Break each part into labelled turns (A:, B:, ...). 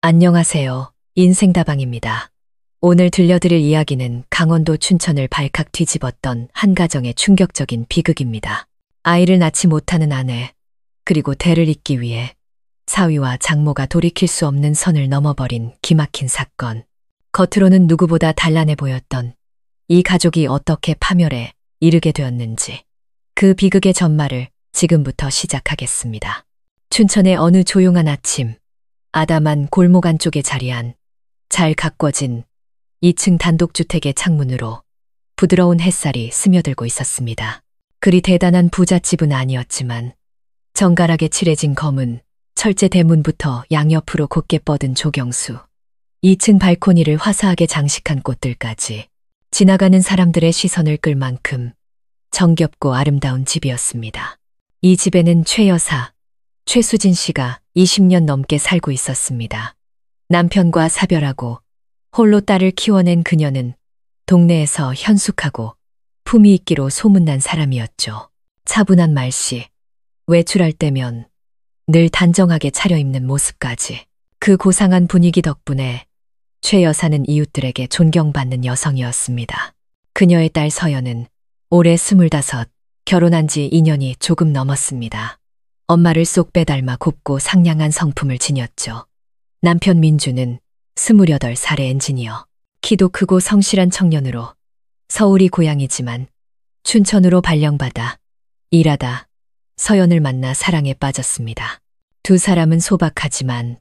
A: 안녕하세요. 인생다방입니다. 오늘 들려드릴 이야기는 강원도 춘천을 발칵 뒤집었던 한 가정의 충격적인 비극입니다. 아이를 낳지 못하는 아내, 그리고 대를 잇기 위해 사위와 장모가 돌이킬 수 없는 선을 넘어버린 기막힌 사건. 겉으로는 누구보다 단란해 보였던 이 가족이 어떻게 파멸에 이르게 되었는지, 그 비극의 전말을 지금부터 시작하겠습니다. 춘천의 어느 조용한 아침, 아담한 골목 안쪽에 자리한 잘 가꿔진 2층 단독주택의 창문으로 부드러운 햇살이 스며들고 있었습니다. 그리 대단한 부잣집은 아니었지만 정갈하게 칠해진 검은 철제 대문부터 양옆으로 곧게 뻗은 조경수, 2층 발코니를 화사하게 장식한 꽃들까지 지나가는 사람들의 시선을 끌 만큼 정겹고 아름다운 집이었습니다. 이 집에는 최 여사, 최수진 씨가 20년 넘게 살고 있었습니다. 남편과 사별하고 홀로 딸을 키워낸 그녀는 동네에서 현숙하고 품위 있기로 소문난 사람이었죠. 차분한 말씨, 외출할 때면 늘 단정하게 차려입는 모습까지. 그 고상한 분위기 덕분에 최 여사는 이웃들에게 존경받는 여성이었습니다. 그녀의 딸 서연은 올해 25, 결혼한 지 2년이 조금 넘었습니다. 엄마를 쏙 빼닮아 곱고 상냥한 성품을 지녔죠. 남편 민주는 28살의 엔지니어, 키도 크고 성실한 청년으로 서울이 고향이지만 춘천으로 발령받아 일하다 서연을 만나 사랑에 빠졌습니다. 두 사람은 소박하지만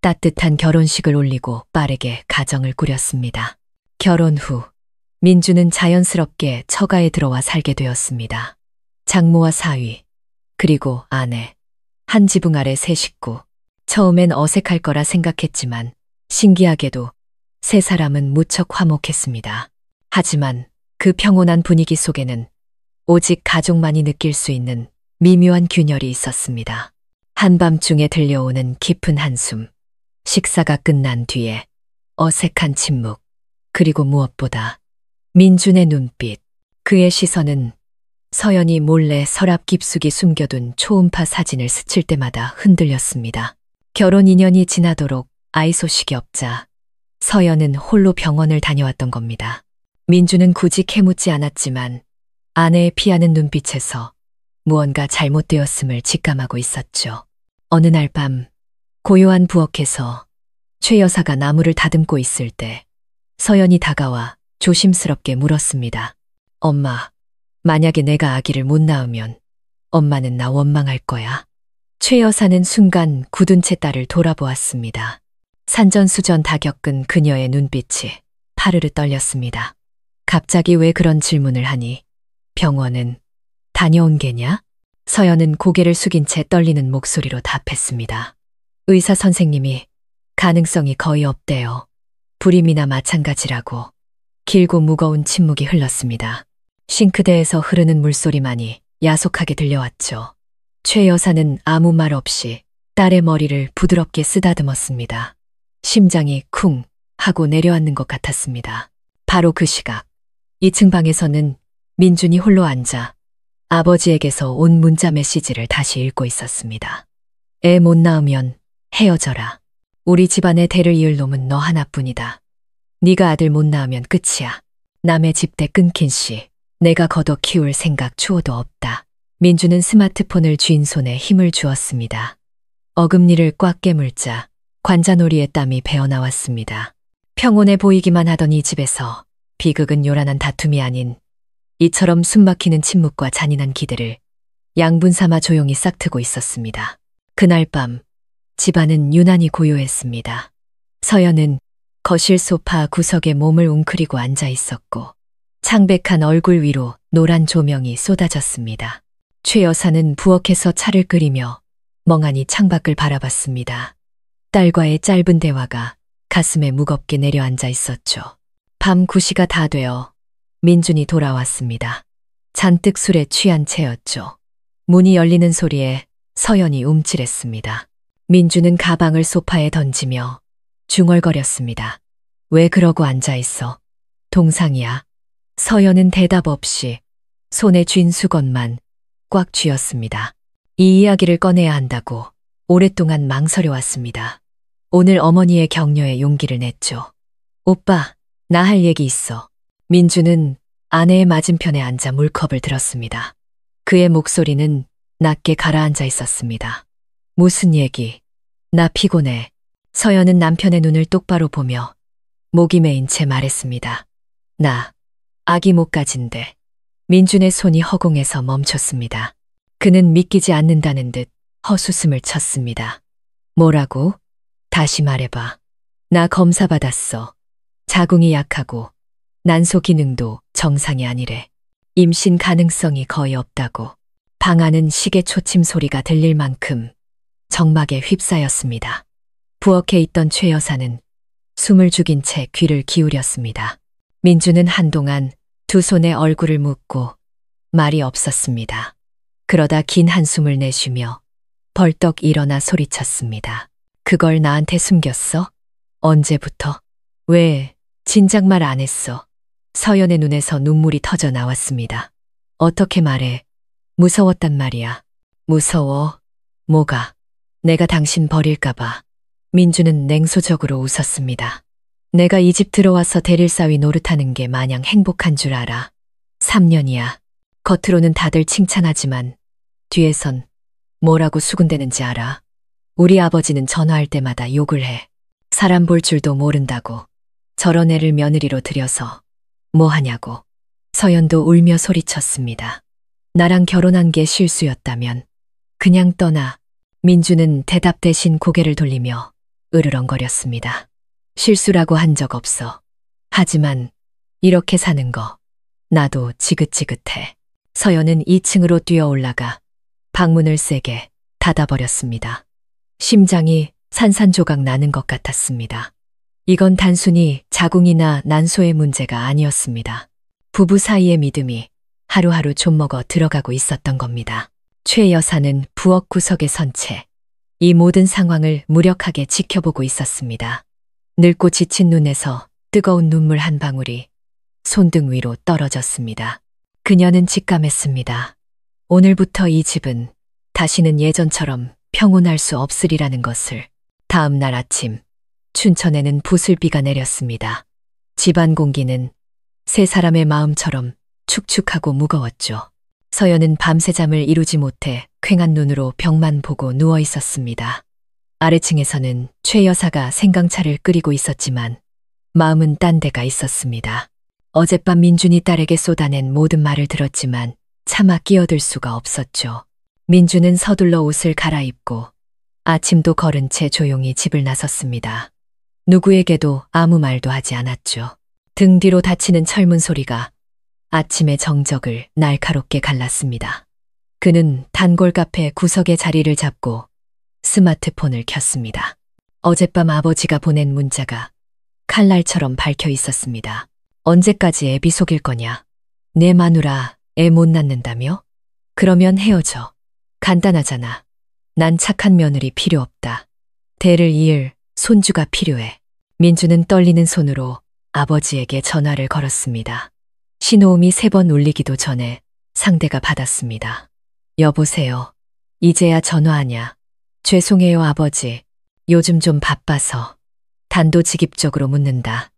A: 따뜻한 결혼식을 올리고 빠르게 가정을 꾸렸습니다. 결혼 후 민주는 자연스럽게 처가에 들어와 살게 되었습니다. 장모와 사위, 그리고 아내, 한 지붕 아래 세 식구. 처음엔 어색할 거라 생각했지만 신기하게도 세 사람은 무척 화목했습니다. 하지만 그 평온한 분위기 속에는 오직 가족만이 느낄 수 있는 미묘한 균열이 있었습니다. 한밤중에 들려오는 깊은 한숨, 식사가 끝난 뒤에 어색한 침묵, 그리고 무엇보다 민준의 눈빛. 그의 시선은 서연이 몰래 서랍 깊숙이 숨겨둔 초음파 사진을 스칠 때마다 흔들렸습니다. 결혼 2년이 지나도록 아이 소식이 없자 서연은 홀로 병원을 다녀왔던 겁니다. 민주는 굳이 캐묻지 않았지만 아내의 피하는 눈빛에서 무언가 잘못되었음을 직감하고 있었죠. 어느 날 밤, 고요한 부엌에서 최 여사가 나무를 다듬고 있을 때 서연이 다가와 조심스럽게 물었습니다. 엄마, 만약에 내가 아기를 못 낳으면 엄마는 나 원망할 거야. 최 여사는 순간 굳은 채 딸을 돌아보았습니다. 산전수전 다 겪은 그녀의 눈빛이 파르르 떨렸습니다. 갑자기 왜 그런 질문을 하니? 병원은 다녀온 게냐? 서연은 고개를 숙인 채 떨리는 목소리로 답했습니다. 의사 선생님이 가능성이 거의 없대요. 불임이나 마찬가지라고. 길고 무거운 침묵이 흘렀습니다. 싱크대에서 흐르는 물소리만이 야속하게 들려왔죠. 최 여사는 아무 말 없이 딸의 머리를 부드럽게 쓰다듬었습니다. 심장이 쿵 하고 내려앉는 것 같았습니다. 바로 그 시각, 2층 방에서는 민준이 홀로 앉아 아버지에게서 온 문자 메시지를 다시 읽고 있었습니다. 애 못 낳으면 헤어져라. 우리 집안의 대를 이을 놈은 너 하나뿐이다. 네가 아들 못 낳으면 끝이야. 남의 집대 끊긴 씨, 내가 걷어 키울 생각 추호도 없다. 민주는 스마트폰을 쥔 손에 힘을 주었습니다. 어금니를 꽉 깨물자 관자놀이의 땀이 배어나왔습니다. 평온해 보이기만 하던 이 집에서 비극은 요란한 다툼이 아닌 이처럼 숨막히는 침묵과 잔인한 기대를 양분 삼아 조용히 싹트고 있었습니다. 그날 밤, 집안은 유난히 고요했습니다. 서연은 거실 소파 구석에 몸을 웅크리고 앉아 있었고 창백한 얼굴 위로 노란 조명이 쏟아졌습니다. 최 여사는 부엌에서 차를 끓이며 멍하니 창밖을 바라봤습니다. 딸과의 짧은 대화가 가슴에 무겁게 내려앉아 있었죠. 밤 9시가 다 되어 민준이 돌아왔습니다. 잔뜩 술에 취한 채였죠. 문이 열리는 소리에 서연이 움찔했습니다. 민주는 가방을 소파에 던지며 중얼거렸습니다. 왜 그러고 앉아 있어? 동상이야. 서연은 대답 없이 손에 쥔 수건만 꽉 쥐었습니다. 이 이야기를 꺼내야 한다고 오랫동안 망설여왔습니다. 오늘 어머니의 격려에 용기를 냈죠. 오빠, 나 할 얘기 있어. 민주는 아내의 맞은편에 앉아 물컵을 들었습니다. 그의 목소리는 낮게 가라앉아 있었습니다. 무슨 얘기? 나 피곤해. 서연은 남편의 눈을 똑바로 보며 목이 메인 채 말했습니다. 나 아기 못 가진대. 민준의 손이 허공에서 멈췄습니다. 그는 믿기지 않는다는 듯 헛웃음을 쳤습니다. 뭐라고? 다시 말해봐. 나 검사 받았어. 자궁이 약하고 난소 기능도 정상이 아니래. 임신 가능성이 거의 없다고. 방 안은 시계 초침 소리가 들릴 만큼 정막에 휩싸였습니다. 부엌에 있던 최 여사는 숨을 죽인 채 귀를 기울였습니다. 민주는 한동안 두 손에 얼굴을 묻고 말이 없었습니다. 그러다 긴 한숨을 내쉬며 벌떡 일어나 소리쳤습니다. 그걸 나한테 숨겼어? 언제부터? 왜 진작 말 안 했어? 서연의 눈에서 눈물이 터져 나왔습니다. 어떻게 말해? 무서웠단 말이야. 무서워? 뭐가? 내가 당신 버릴까봐. 민주는 냉소적으로 웃었습니다. 내가 이 집 들어와서 대릴 사위 노릇하는 게 마냥 행복한 줄 알아. 3년이야. 겉으로는 다들 칭찬하지만 뒤에선 뭐라고 수군대는지 알아? 우리 아버지는 전화할 때마다 욕을 해. 사람 볼 줄도 모른다고. 저런 애를 며느리로 들여서 뭐 하냐고. 서연도 울며 소리쳤습니다. 나랑 결혼한 게 실수였다면 그냥 떠나. 민주는 대답 대신 고개를 돌리며 으르렁거렸습니다. 실수라고 한 적 없어. 하지만 이렇게 사는 거 나도 지긋지긋해. 서연은 2층으로 뛰어 올라가 방문을 세게 닫아버렸습니다. 심장이 산산조각 나는 것 같았습니다. 이건 단순히 자궁이나 난소의 문제가 아니었습니다. 부부 사이의 믿음이 하루하루 좀먹어 들어가고 있었던 겁니다. 최 여사는 부엌 구석에 선 채 이 모든 상황을 무력하게 지켜보고 있었습니다. 늙고 지친 눈에서 뜨거운 눈물 한 방울이 손등 위로 떨어졌습니다. 그녀는 직감했습니다. 오늘부터 이 집은 다시는 예전처럼 평온할 수 없으리라는 것을. 다음 날 아침, 춘천에는 부슬비가 내렸습니다. 집안 공기는 세 사람의 마음처럼 축축하고 무거웠죠. 서연은 밤새 잠을 이루지 못해 퀭한 눈으로 벽만 보고 누워 있었습니다. 아래층에서는 최 여사가 생강차를 끓이고 있었지만 마음은 딴 데가 있었습니다. 어젯밤 민준이 딸에게 쏟아낸 모든 말을 들었지만 차마 끼어들 수가 없었죠. 민준은 서둘러 옷을 갈아입고 아침도 거른 채 조용히 집을 나섰습니다. 누구에게도 아무 말도 하지 않았죠. 등 뒤로 닫히는 철문 소리가 아침의 정적을 날카롭게 갈랐습니다. 그는 단골 카페 구석에 자리를 잡고 스마트폰을 켰습니다. 어젯밤 아버지가 보낸 문자가 칼날처럼 밝혀 있었습니다. 언제까지 애비 속일 거냐? 내 마누라 애 못 낳는다며? 그러면 헤어져. 간단하잖아. 난 착한 며느리 필요 없다. 대를 이을 손주가 필요해. 민주는 떨리는 손으로 아버지에게 전화를 걸었습니다. 신호음이 3번 울리기도 전에 상대가 받았습니다. 여보세요. 이제야 전화하냐. 죄송해요 아버지. 요즘 좀 바빠서. 단도직입적으로 묻는다.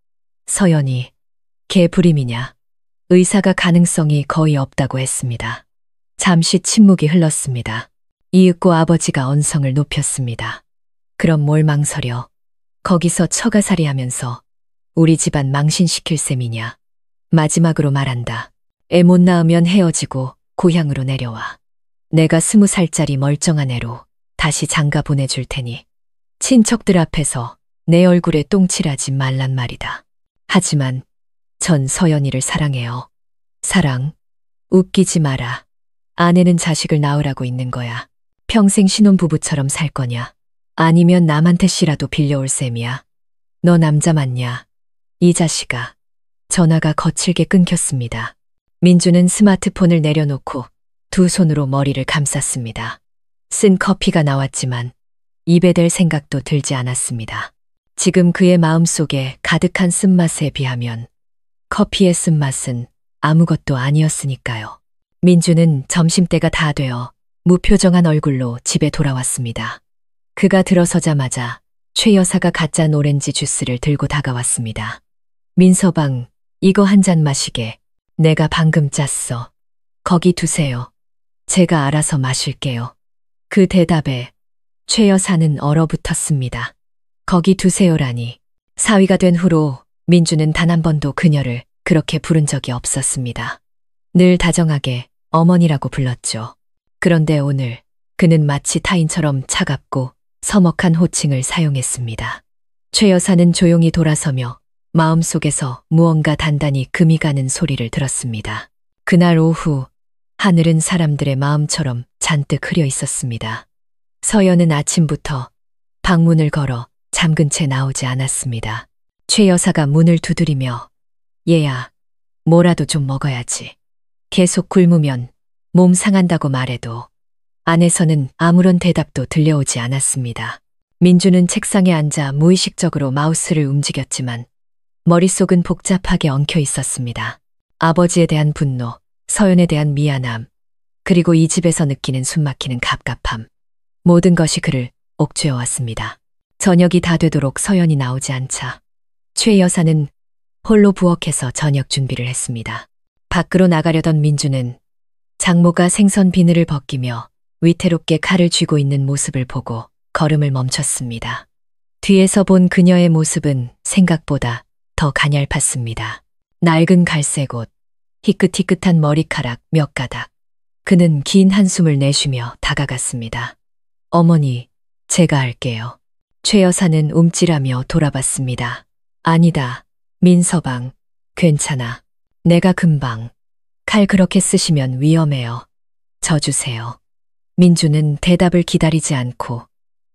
A: 서연이 개불임이냐. 의사가 가능성이 거의 없다고 했습니다. 잠시 침묵이 흘렀습니다. 이윽고 아버지가 언성을 높였습니다. 그럼 뭘 망설여. 거기서 처가살이 하면서 우리 집안 망신시킬 셈이냐. 마지막으로 말한다. 애 못 낳으면 헤어지고 고향으로 내려와. 내가 20살짜리 멀쩡한 애로 다시 장가 보내줄 테니 친척들 앞에서 내 얼굴에 똥칠하지 말란 말이다. 하지만 전 서연이를 사랑해요. 사랑? 웃기지 마라. 아내는 자식을 낳으라고 있는 거야. 평생 신혼부부처럼 살 거냐? 아니면 남한테 씨라도 빌려올 셈이야. 너 남자 맞냐? 이 자식아. 전화가 거칠게 끊겼습니다. 민주는 스마트폰을 내려놓고 두 손으로 머리를 감쌌습니다. 쓴 커피가 나왔지만 입에 댈 생각도 들지 않았습니다. 지금 그의 마음속에 가득한 쓴맛에 비하면 커피의 쓴맛은 아무것도 아니었으니까요. 민주는 점심때가 다 되어 무표정한 얼굴로 집에 돌아왔습니다. 그가 들어서자마자 최 여사가 가짠 오렌지 주스를 들고 다가왔습니다. 민서방, 이거 한 잔 마시게. 내가 방금 짰어. 거기 두세요. 제가 알아서 마실게요. 그 대답에 최 여사는 얼어붙었습니다. 거기 두세요라니. 사위가 된 후로 민주는 단 한 번도 그녀를 그렇게 부른 적이 없었습니다. 늘 다정하게 어머니라고 불렀죠. 그런데 오늘 그는 마치 타인처럼 차갑고 서먹한 호칭을 사용했습니다. 최 여사는 조용히 돌아서며 마음속에서 무언가 단단히 금이 가는 소리를 들었습니다. 그날 오후 하늘은 사람들의 마음처럼 잔뜩 흐려 있었습니다. 서연은 아침부터 방문을 걸어 잠근 채 나오지 않았습니다. 최 여사가 문을 두드리며 얘야, 뭐라도 좀 먹어야지. 계속 굶으면 몸 상한다고 말해도 안에서는 아무런 대답도 들려오지 않았습니다. 민주는 책상에 앉아 무의식적으로 마우스를 움직였지만 머릿속은 복잡하게 엉켜 있었습니다. 아버지에 대한 분노, 서연에 대한 미안함, 그리고 이 집에서 느끼는 숨막히는 갑갑함. 모든 것이 그를 옥죄어왔습니다. 저녁이 다 되도록 서연이 나오지 않자 최 여사는 홀로 부엌에서 저녁 준비를 했습니다. 밖으로 나가려던 민주는 장모가 생선 비늘을 벗기며 위태롭게 칼을 쥐고 있는 모습을 보고 걸음을 멈췄습니다. 뒤에서 본 그녀의 모습은 생각보다 더 가냘팠습니다. 낡은 갈색 옷, 희끗희끗한 머리카락 몇 가닥. 그는 긴 한숨을 내쉬며 다가갔습니다. 어머니, 제가 할게요. 최 여사는 움찔하며 돌아봤습니다. 아니다, 민서방, 괜찮아. 내가 금방. 칼 그렇게 쓰시면 위험해요. 져주세요. 민주는 대답을 기다리지 않고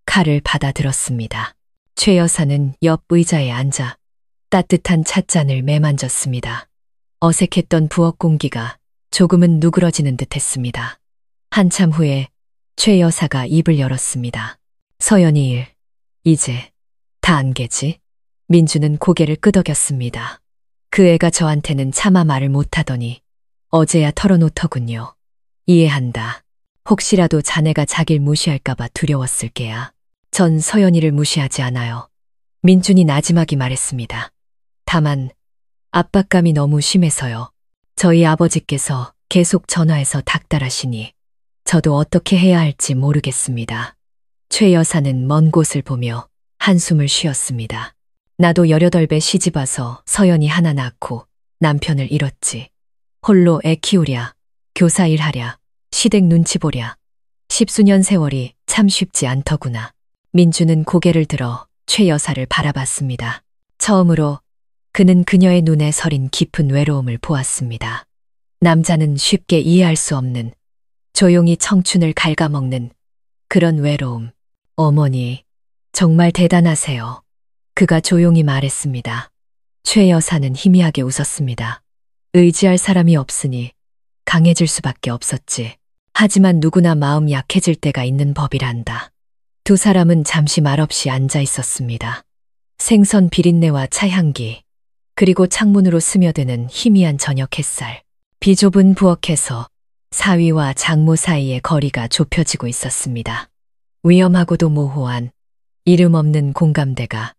A: 칼을 받아들었습니다. 최 여사는 옆 의자에 앉아 따뜻한 찻잔을 매만졌습니다. 어색했던 부엌 공기가 조금은 누그러지는 듯했습니다. 한참 후에 최 여사가 입을 열었습니다. 서연이 일, 이제 다 안개지? 민주는 고개를 끄덕였습니다. 그 애가 저한테는 차마 말을 못하더니 어제야 털어놓더군요. 이해한다. 혹시라도 자네가 자길 무시할까봐 두려웠을 게야. 전 서연이를 무시하지 않아요. 민준이 나지막이 말했습니다. 다만 압박감이 너무 심해서요. 저희 아버지께서 계속 전화해서 닥달하시니 저도 어떻게 해야 할지 모르겠습니다. 최 여사는 먼 곳을 보며 한숨을 쉬었습니다. 나도 18배 시집와서 서연이 하나 낳고 남편을 잃었지. 홀로 애 키우랴, 교사 일하랴, 시댁 눈치 보랴. 10수년 세월이 참 쉽지 않더구나. 민주는 고개를 들어 최 여사를 바라봤습니다. 처음으로 그는 그녀의 눈에 서린 깊은 외로움을 보았습니다. 남자는 쉽게 이해할 수 없는, 조용히 청춘을 갉아먹는 그런 외로움. 어머니, 정말 대단하세요. 그가 조용히 말했습니다. 최 여사는 희미하게 웃었습니다. 의지할 사람이 없으니 강해질 수밖에 없었지. 하지만 누구나 마음 약해질 때가 있는 법이란다. 두 사람은 잠시 말없이 앉아 있었습니다. 생선 비린내와 차향기, 그리고 창문으로 스며드는 희미한 저녁 햇살. 비좁은 부엌에서 사위와 장모 사이의 거리가 좁혀지고 있었습니다. 위험하고도 모호한 이름 없는 공감대가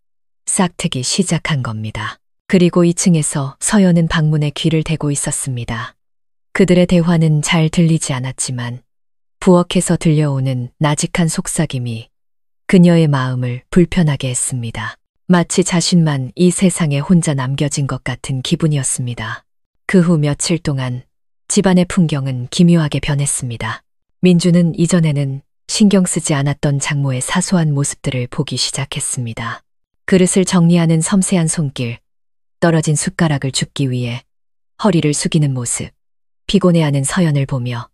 A: 싹트기 시작한 겁니다. 그리고 2층에서 서연은 방문에 귀를 대고 있었습니다. 그들의 대화는 잘 들리지 않았지만 부엌에서 들려오는 나직한 속삭임이 그녀의 마음을 불편하게 했습니다. 마치 자신만 이 세상에 혼자 남겨진 것 같은 기분이었습니다. 그 후 며칠 동안 집안의 풍경은 기묘하게 변했습니다. 민주는 이전에는 신경 쓰지 않았던 장모의 사소한 모습들을 보기 시작했습니다. 그릇을 정리하는 섬세한 손길, 떨어진 숟가락을 줍기 위해 허리를 숙이는 모습, 피곤해하는 서연을 보며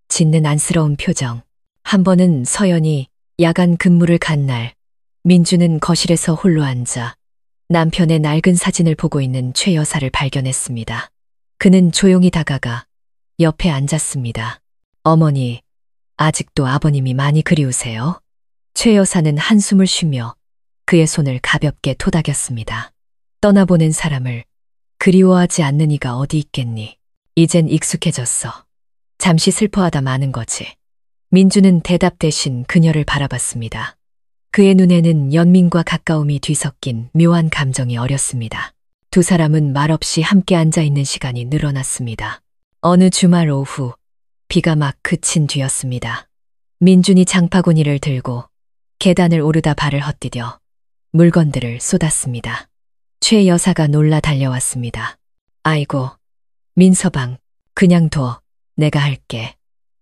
A: 짓는 안쓰러운 표정. 한 번은 서연이 야간 근무를 간 날, 민주는 거실에서 홀로 앉아 남편의 낡은 사진을 보고 있는 최 여사를 발견했습니다. 그는 조용히 다가가 옆에 앉았습니다. 어머니, 아직도 아버님이 많이 그리우세요? 최 여사는 한숨을 쉬며 그의 손을 가볍게 토닥였습니다. 떠나보낸 사람을 그리워하지 않는 이가 어디 있겠니? 이젠 익숙해졌어. 잠시 슬퍼하다 마는 거지. 민주는 대답 대신 그녀를 바라봤습니다. 그의 눈에는 연민과 가까움이 뒤섞인 묘한 감정이 어렸습니다. 두 사람은 말없이 함께 앉아 있는 시간이 늘어났습니다. 어느 주말 오후 비가 막 그친 뒤였습니다. 민준이 장바구니를 들고 계단을 오르다 발을 헛디뎌 물건들을 쏟았습니다. 최 여사가 놀라 달려왔습니다. 아이고, 민서방, 그냥 둬. 내가 할게.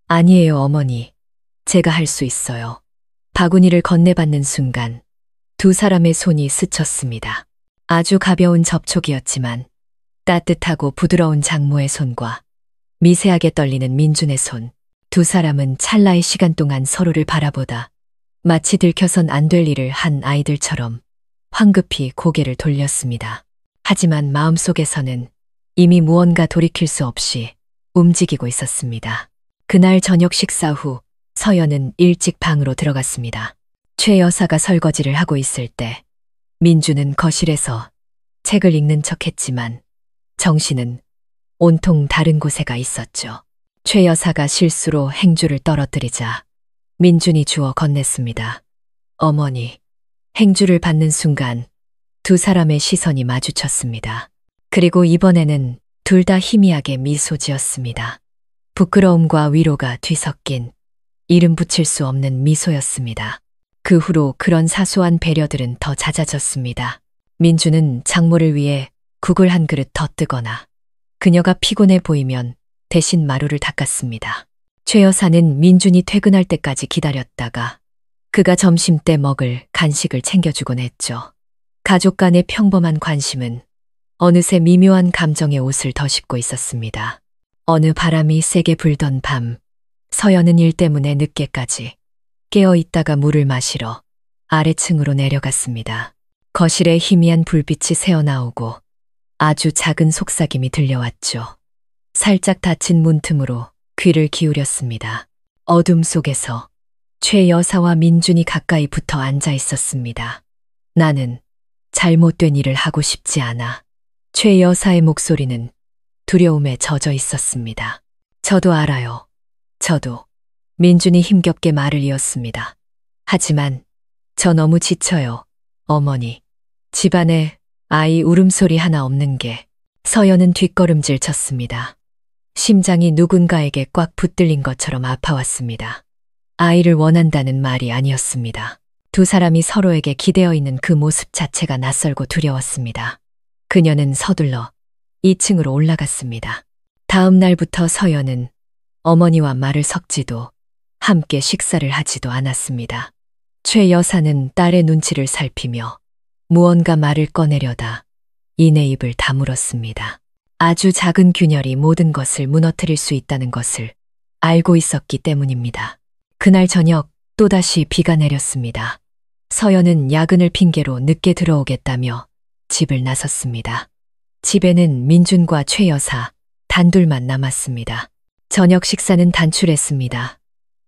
A: 아니에요, 어머니. 제가 할 수 있어요. 바구니를 건네받는 순간 두 사람의 손이 스쳤습니다. 아주 가벼운 접촉이었지만 따뜻하고 부드러운 장모의 손과 미세하게 떨리는 민준의 손, 두 사람은 찰나의 시간 동안 서로를 바라보다 마치 들켜선 안 될 일을 한 아이들처럼 황급히 고개를 돌렸습니다. 하지만 마음속에서는 이미 무언가 돌이킬 수 없이 움직이고 있었습니다. 그날 저녁 식사 후 서연은 일찍 방으로 들어갔습니다. 최 여사가 설거지를 하고 있을 때 민주는 거실에서 책을 읽는 척했지만 정신은 온통 다른 곳에 가 있었죠. 최 여사가 실수로 행주를 떨어뜨리자 민준이 주워 건넸습니다. 어머니. 행주를 받는 순간 두 사람의 시선이 마주쳤습니다. 그리고 이번에는 둘 다 희미하게 미소 지었습니다. 부끄러움과 위로가 뒤섞인 이름 붙일 수 없는 미소였습니다. 그 후로 그런 사소한 배려들은 더 잦아졌습니다. 민주는 장모를 위해 국을 한 그릇 더 뜨거나 그녀가 피곤해 보이면 대신 마루를 닦았습니다. 최 여사는 민준이 퇴근할 때까지 기다렸다가 그가 점심때 먹을 간식을 챙겨주곤 했죠. 가족 간의 평범한 관심은 어느새 미묘한 감정의 옷을 덧입고 있었습니다. 어느 바람이 세게 불던 밤, 서연은 일 때문에 늦게까지 깨어 있다가 물을 마시러 아래층으로 내려갔습니다. 거실에 희미한 불빛이 새어나오고 아주 작은 속삭임이 들려왔죠. 살짝 닫힌 문틈으로 귀를 기울였습니다. 어둠 속에서 최 여사와 민준이 가까이 붙어 앉아 있었습니다. 나는 잘못된 일을 하고 싶지 않아. 최 여사의 목소리는 두려움에 젖어 있었습니다. 저도 알아요. 저도. 민준이 힘겹게 말을 이었습니다. 하지만 저 너무 지쳐요. 어머니. 집안에 아이 울음소리 하나 없는 게. 서연은 뒷걸음질 쳤습니다. 심장이 누군가에게 꽉 붙들린 것처럼 아파왔습니다. 아이를 원한다는 말이 아니었습니다. 두 사람이 서로에게 기대어 있는 그 모습 자체가 낯설고 두려웠습니다. 그녀는 서둘러 2층으로 올라갔습니다. 다음 날부터 서연은 어머니와 말을 섞지도 함께 식사를 하지도 않았습니다. 최 여사는 딸의 눈치를 살피며 무언가 말을 꺼내려다 이내 입을 다물었습니다. 아주 작은 균열이 모든 것을 무너뜨릴 수 있다는 것을 알고 있었기 때문입니다. 그날 저녁 또다시 비가 내렸습니다. 서연은 야근을 핑계로 늦게 들어오겠다며 집을 나섰습니다. 집에는 민준과 최 여사 단둘만 남았습니다. 저녁 식사는 단출했습니다.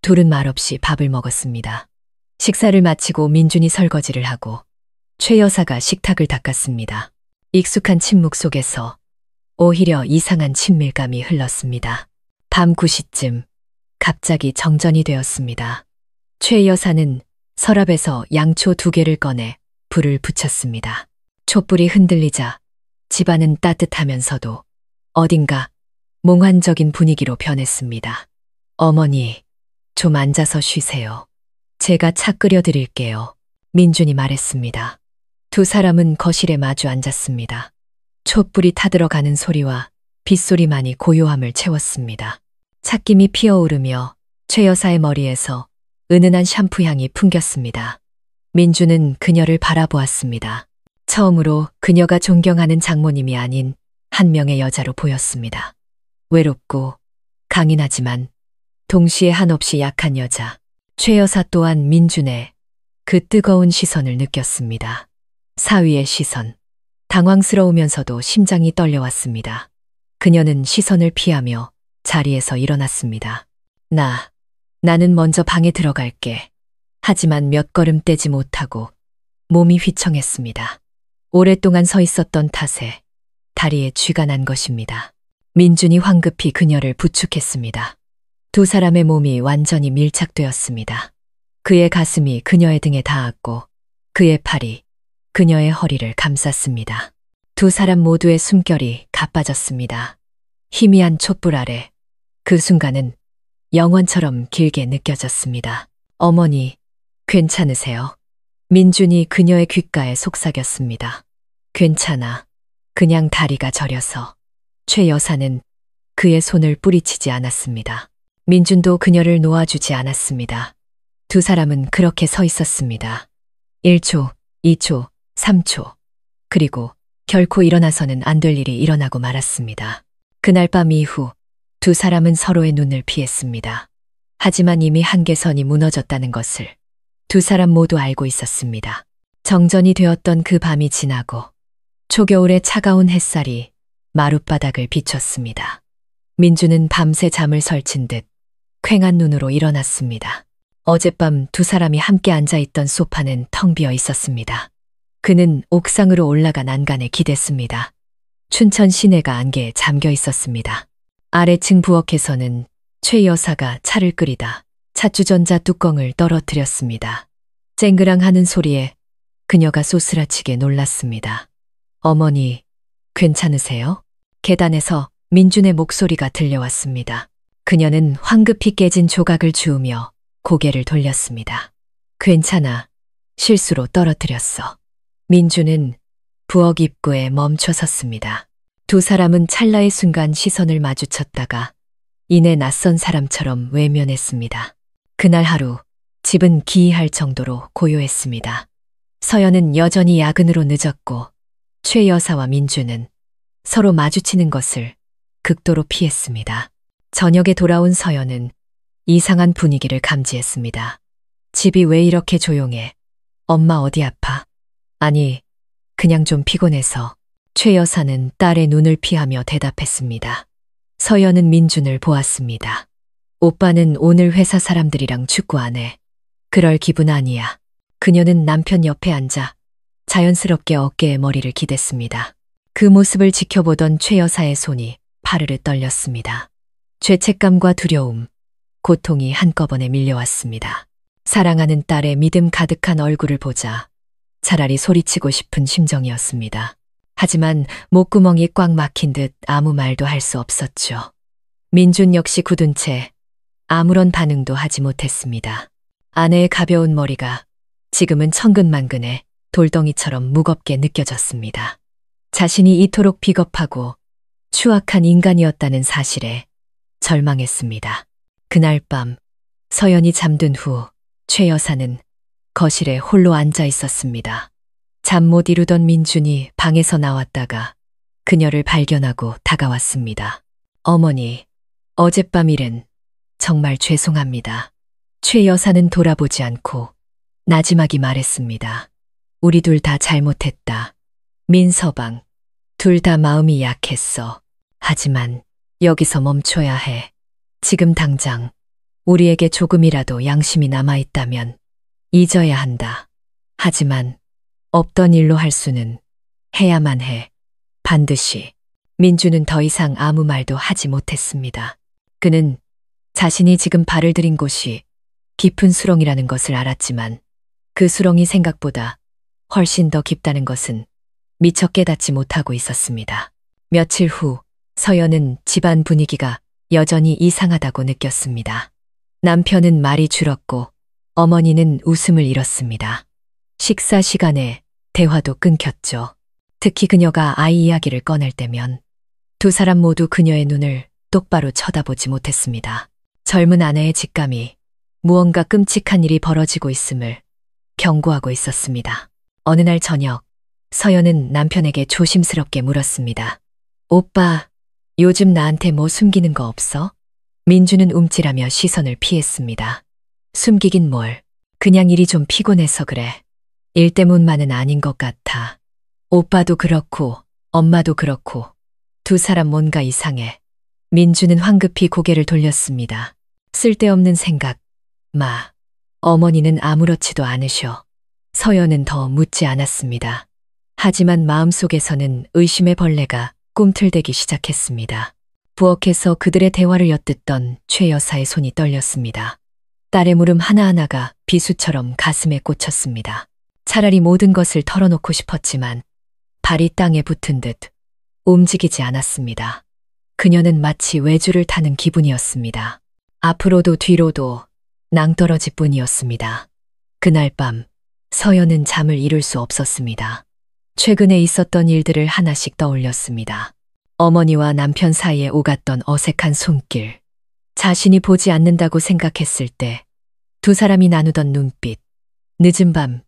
A: 둘은 말없이 밥을 먹었습니다. 식사를 마치고 민준이 설거지를 하고 최 여사가 식탁을 닦았습니다. 익숙한 침묵 속에서 오히려 이상한 친밀감이 흘렀습니다. 밤 9시쯤 갑자기 정전이 되었습니다. 최 여사는 서랍에서 양초 2개를 꺼내 불을 붙였습니다. 촛불이 흔들리자 집안은 따뜻하면서도 어딘가 몽환적인 분위기로 변했습니다. 어머니, 좀 앉아서 쉬세요. 제가 차 끓여 드릴게요. 민준이 말했습니다. 두 사람은 거실에 마주 앉았습니다. 촛불이 타들어가는 소리와 빗소리만이 고요함을 채웠습니다. 찻김이 피어오르며 최 여사의 머리에서 은은한 샴푸 향이 풍겼습니다. 민주는 그녀를 바라보았습니다. 처음으로 그녀가 존경하는 장모님이 아닌 한 명의 여자로 보였습니다. 외롭고 강인하지만 동시에 한없이 약한 여자. 최 여사 또한 민준의 그 뜨거운 시선을 느꼈습니다. 사위의 시선. 당황스러우면서도 심장이 떨려왔습니다. 그녀는 시선을 피하며 자리에서 일어났습니다. 나는 먼저 방에 들어갈게. 하지만 몇 걸음 떼지 못하고 몸이 휘청했습니다. 오랫동안 서 있었던 탓에 다리에 쥐가 난 것입니다. 민준이 황급히 그녀를 부축했습니다. 두 사람의 몸이 완전히 밀착되었습니다. 그의 가슴이 그녀의 등에 닿았고 그의 팔이 그녀의 허리를 감쌌습니다. 두 사람 모두의 숨결이 가빠졌습니다. 희미한 촛불 아래 그 순간은 영원처럼 길게 느껴졌습니다. 어머니, 괜찮으세요? 민준이 그녀의 귓가에 속삭였습니다. 괜찮아. 그냥 다리가 저려서. 최 여사는 그의 손을 뿌리치지 않았습니다. 민준도 그녀를 놓아주지 않았습니다. 두 사람은 그렇게 서 있었습니다. 1초, 2초, 3초. 그리고 결코 일어나서는 안 될 일이 일어나고 말았습니다. 그날 밤 이후 두 사람은 서로의 눈을 피했습니다. 하지만 이미 한계선이 무너졌다는 것을 두 사람 모두 알고 있었습니다. 정전이 되었던 그 밤이 지나고 초겨울의 차가운 햇살이 마룻바닥을 비췄습니다. 민주는 밤새 잠을 설친 듯 퀭한 눈으로 일어났습니다. 어젯밤 두 사람이 함께 앉아있던 소파는 텅 비어 있었습니다. 그는 옥상으로 올라가 난간에 기댔습니다. 춘천 시내가 안개에 잠겨 있었습니다. 아래층 부엌에서는 최 여사가 차를 끓이다 찻주전자 뚜껑을 떨어뜨렸습니다. 쨍그랑하는 소리에 그녀가 소스라치게 놀랐습니다. 어머니, 괜찮으세요? 계단에서 민준의 목소리가 들려왔습니다. 그녀는 황급히 깨진 조각을 주우며 고개를 돌렸습니다. 괜찮아. 실수로 떨어뜨렸어. 민준은 부엌 입구에 멈춰 섰습니다. 두 사람은 찰나의 순간 시선을 마주쳤다가 이내 낯선 사람처럼 외면했습니다. 그날 하루 집은 기이할 정도로 고요했습니다. 서연은 여전히 야근으로 늦었고 최 여사와 민준은 서로 마주치는 것을 극도로 피했습니다. 저녁에 돌아온 서연은 이상한 분위기를 감지했습니다. 집이 왜 이렇게 조용해? 엄마 어디 아파? 아니, 그냥 좀 피곤해서. 최 여사는 딸의 눈을 피하며 대답했습니다. 서연은 민준을 보았습니다. 오빠는 오늘 회사 사람들이랑 축구 안 해. 그럴 기분 아니야. 그녀는 남편 옆에 앉아 자연스럽게 어깨에 머리를 기댔습니다. 그 모습을 지켜보던 최 여사의 손이 파르르 떨렸습니다. 죄책감과 두려움, 고통이 한꺼번에 밀려왔습니다. 사랑하는 딸의 믿음 가득한 얼굴을 보자 차라리 소리치고 싶은 심정이었습니다. 하지만 목구멍이 꽉 막힌 듯 아무 말도 할 수 없었죠. 민준 역시 굳은 채 아무런 반응도 하지 못했습니다. 아내의 가벼운 머리가 지금은 천근만근해 돌덩이처럼 무겁게 느껴졌습니다. 자신이 이토록 비겁하고 추악한 인간이었다는 사실에 절망했습니다. 그날 밤 서연이 잠든 후 최 여사는 거실에 홀로 앉아 있었습니다. 잠 못 이루던 민준이 방에서 나왔다가 그녀를 발견하고 다가왔습니다. 어머니, 어젯밤 일은 정말 죄송합니다. 최 여사는 돌아보지 않고 나지막이 말했습니다. 우리 둘 다 잘못했다. 민서방, 둘 다 마음이 약했어. 하지만 여기서 멈춰야 해. 지금 당장 우리에게 조금이라도 양심이 남아있다면 잊어야 한다. 하지만 없던 일로 할 수는 해야만 해. 반드시. 민주는 더 이상 아무 말도 하지 못했습니다. 그는 자신이 지금 발을 들인 곳이 깊은 수렁이라는 것을 알았지만 그 수렁이 생각보다 훨씬 더 깊다는 것은 미처 깨닫지 못하고 있었습니다. 며칠 후 서연은 집안 분위기가 여전히 이상하다고 느꼈습니다. 남편은 말이 줄었고 어머니는 웃음을 잃었습니다. 식사 시간에 대화도 끊겼죠. 특히 그녀가 아이 이야기를 꺼낼 때면 두 사람 모두 그녀의 눈을 똑바로 쳐다보지 못했습니다. 젊은 아내의 직감이 무언가 끔찍한 일이 벌어지고 있음을 경고하고 있었습니다. 어느 날 저녁, 서연은 남편에게 조심스럽게 물었습니다. 오빠, 요즘 나한테 뭐 숨기는 거 없어? 민주는 움찔하며 시선을 피했습니다. 숨기긴 뭘. 그냥 일이 좀 피곤해서 그래. 일 때문만은 아닌 것 같아. 오빠도 그렇고 엄마도 그렇고 두 사람 뭔가 이상해. 민주는 황급히 고개를 돌렸습니다. 쓸데없는 생각. 마. 어머니는 아무렇지도 않으셔. 서연은 더 묻지 않았습니다. 하지만 마음속에서는 의심의 벌레가 꿈틀대기 시작했습니다. 부엌에서 그들의 대화를 엿듣던 최 여사의 손이 떨렸습니다. 딸의 물음 하나하나가 비수처럼 가슴에 꽂혔습니다. 차라리 모든 것을 털어놓고 싶었지만 발이 땅에 붙은 듯 움직이지 않았습니다. 그녀는 마치 외주를 타는 기분이었습니다. 앞으로도 뒤로도 낭떠러지 뿐이었습니다. 그날 밤 서연은 잠을 이룰 수 없었습니다. 최근에 있었던 일들을 하나씩 떠올렸습니다. 어머니와 남편 사이에 오갔던 어색한 손길, 자신이 보지 않는다고 생각했을 때 두 사람이 나누던 눈빛, 늦은 밤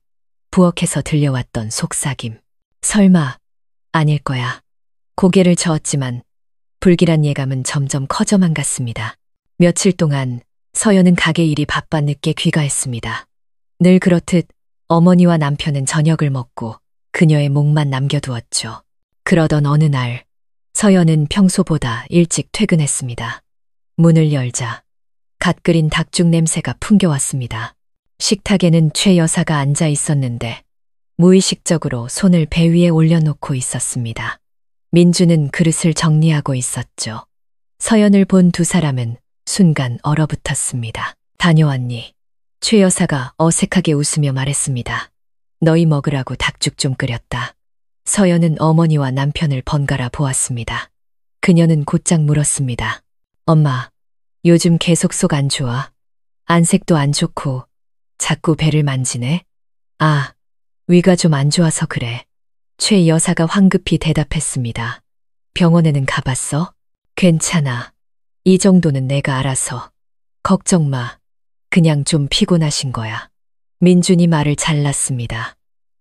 A: 부엌에서 들려왔던 속삭임. 설마 아닐 거야. 고개를 저었지만 불길한 예감은 점점 커져만 갔습니다. 며칠 동안 서연은 가게 일이 바빠 늦게 귀가했습니다. 늘 그렇듯 어머니와 남편은 저녁을 먹고 그녀의 몫만 남겨두었죠. 그러던 어느 날 서연은 평소보다 일찍 퇴근했습니다. 문을 열자 갓 끓인 닭죽 냄새가 풍겨왔습니다. 식탁에는 최 여사가 앉아 있었는데 무의식적으로 손을 배 위에 올려놓고 있었습니다. 민주는 그릇을 정리하고 있었죠. 서연을 본 두 사람은 순간 얼어붙었습니다. 다녀왔니? 최 여사가 어색하게 웃으며 말했습니다. 너희 먹으라고 닭죽 좀 끓였다. 서연은 어머니와 남편을 번갈아 보았습니다. 그녀는 곧장 물었습니다. 엄마, 요즘 계속 속 안 좋아? 안색도 안 좋고 자꾸 배를 만지네? 아, 위가 좀 안 좋아서 그래. 최 여사가 황급히 대답했습니다. 병원에는 가봤어? 괜찮아. 이 정도는 내가 알아서. 걱정 마. 그냥 좀 피곤하신 거야. 민준이 말을 잘랐습니다.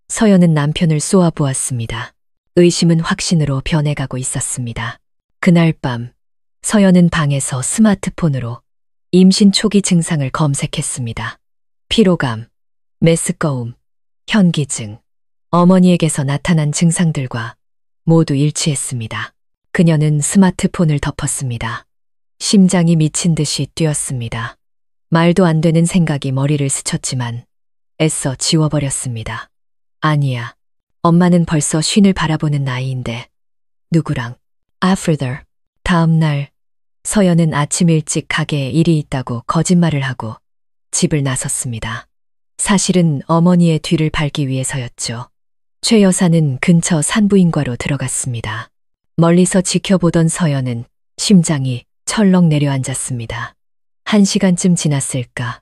A: 서연은 남편을 쏘아보았습니다. 의심은 확신으로 변해가고 있었습니다. 그날 밤 서연은 방에서 스마트폰으로 임신 초기 증상을 검색했습니다. 피로감, 메스꺼움, 현기증, 어머니에게서 나타난 증상들과 모두 일치했습니다. 그녀는 스마트폰을 덮었습니다. 심장이 미친 듯이 뛰었습니다. 말도 안 되는 생각이 머리를 스쳤지만 애써 지워버렸습니다. 아니야. 엄마는 벌써 쉰을 바라보는 나이인데 누구랑? After. 다음 날 서연은 아침 일찍 가게에 일이 있다고 거짓말을 하고 집을 나섰습니다. 사실은 어머니의 뒤를 밟기 위해서였죠. 최 여사는 근처 산부인과로 들어갔습니다. 멀리서 지켜보던 서연은 심장이 철렁 내려앉았습니다. 1시간쯤 지났을까?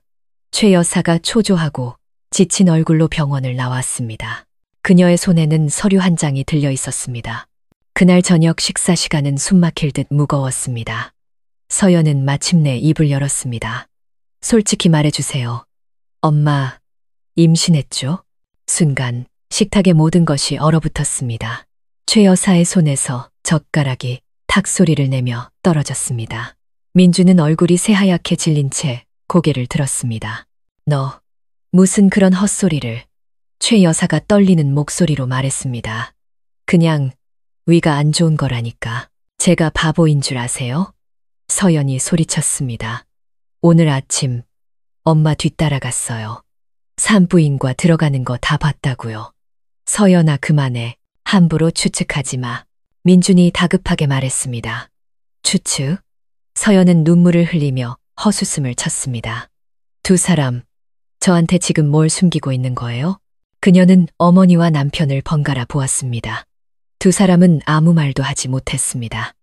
A: 최 여사가 초조하고 지친 얼굴로 병원을 나왔습니다. 그녀의 손에는 서류 한 장이 들려 있었습니다. 그날 저녁 식사 시간은 숨막힐 듯 무거웠습니다. 서연은 마침내 입을 열었습니다. 솔직히 말해주세요. 엄마, 임신했죠? 순간 식탁의 모든 것이 얼어붙었습니다. 최 여사의 손에서 젓가락이 탁 소리를 내며 떨어졌습니다. 민주는 얼굴이 새하얗게 질린 채 고개를 들었습니다. 너, 무슨 그런 헛소리를. 최 여사가 떨리는 목소리로 말했습니다. 그냥 위가 안 좋은 거라니까. 제가 바보인 줄 아세요? 서연이 소리쳤습니다. 오늘 아침 엄마 뒤따라갔어요. 산부인과 들어가는 거 다 봤다고요. 서연아 그만해. 함부로 추측하지 마. 민준이 다급하게 말했습니다. 추측? 서연은 눈물을 흘리며 헛웃음을 쳤습니다. 두 사람, 저한테 지금 뭘 숨기고 있는 거예요? 그녀는 어머니와 남편을 번갈아 보았습니다. 두 사람은 아무 말도 하지 못했습니다.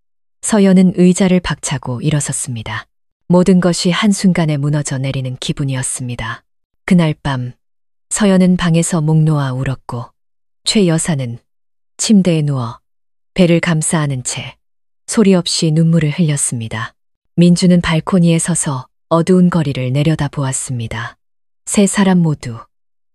A: 서연은 의자를 박차고 일어섰습니다. 모든 것이 한순간에 무너져 내리는 기분이었습니다. 그날 밤 서연은 방에서 목 놓아 울었고 최 여사는 침대에 누워 배를 감싸 안은 채 소리 없이 눈물을 흘렸습니다. 민주는 발코니에 서서 어두운 거리를 내려다 보았습니다. 세 사람 모두